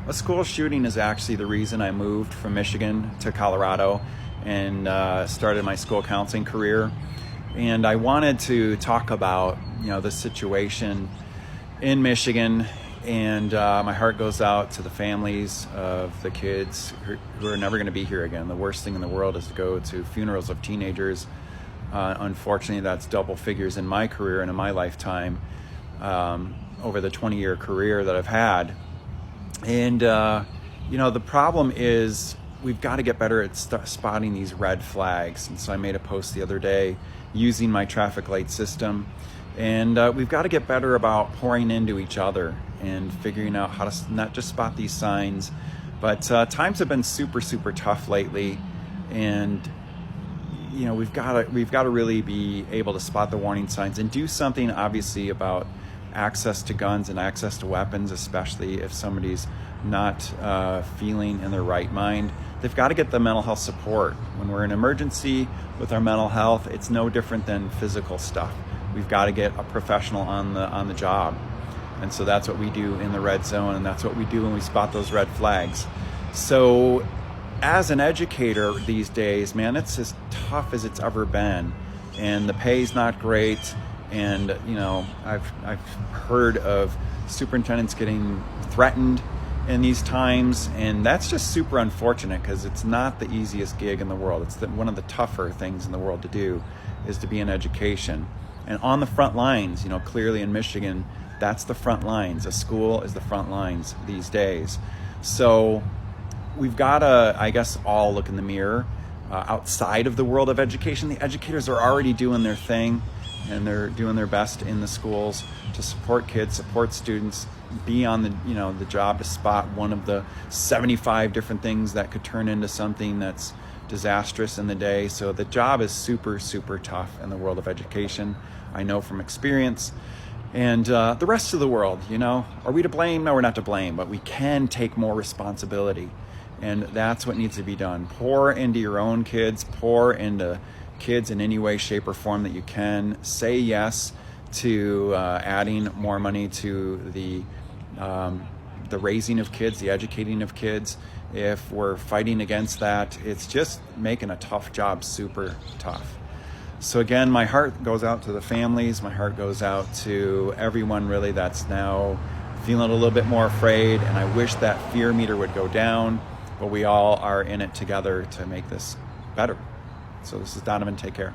A school shooting is actually the reason I moved from Michigan to Colorado and started my school counseling career. And I wanted to talk about, the situation in Michigan, and my heart goes out to the families of the kids who are never going to be here again. The worst thing in the world is to go to funerals of teenagers. Unfortunately, that's double figures in my career and in my lifetime, over the 20-year career that I've had. And, the problem is we've got to get better at spotting these red flags. And so I made a post the other day using my traffic light system. And we've got to get better about pouring into each other and figuring out how to not just spot these signs. But times have been super, super tough lately. And, we've got to really be able to spot the warning signs and do something, obviously, about access to guns and access to weapons, especially if somebody's not feeling in their right mind. They've got to get the mental health support. When we're in emergency with our mental health, it's no different than physical stuff. We've got to get a professional on the job. And so that's what we do in the red zone, and that's what we do when we spot those red flags. So as an educator these days, man, it's as tough as it's ever been. And the pay's not great. And, I've heard of superintendents getting threatened in these times, and that's just super unfortunate because it's not the easiest gig in the world. It's one of the tougher things in the world to do is to be in education. And on the front lines, clearly in Michigan, that's the front lines. A school is the front lines these days. So we've got to, I guess, all look in the mirror. Outside of the world of education, the educators are already doing their thing, and they're doing their best in the schools to support kids, support students, be on the job to spot one of the 75 different things that could turn into something that's disastrous in the day. So the job is super, super tough in the world of education. I know from experience. And the rest of the world, are we to blame? No, we're not to blame, but we can take more responsibility. And that's what needs to be done. Pour into your own kids, pour into kids in any way, shape, or form that you can. Say yes to adding more money to the raising of kids, the educating of kids. If we're fighting against that, it's just making a tough job super tough. So again, my heart goes out to the families. My heart goes out to everyone really that's now feeling a little bit more afraid. And I wish that fear meter would go down, but we all are in it together to make this better. So this is Donovan. Take care.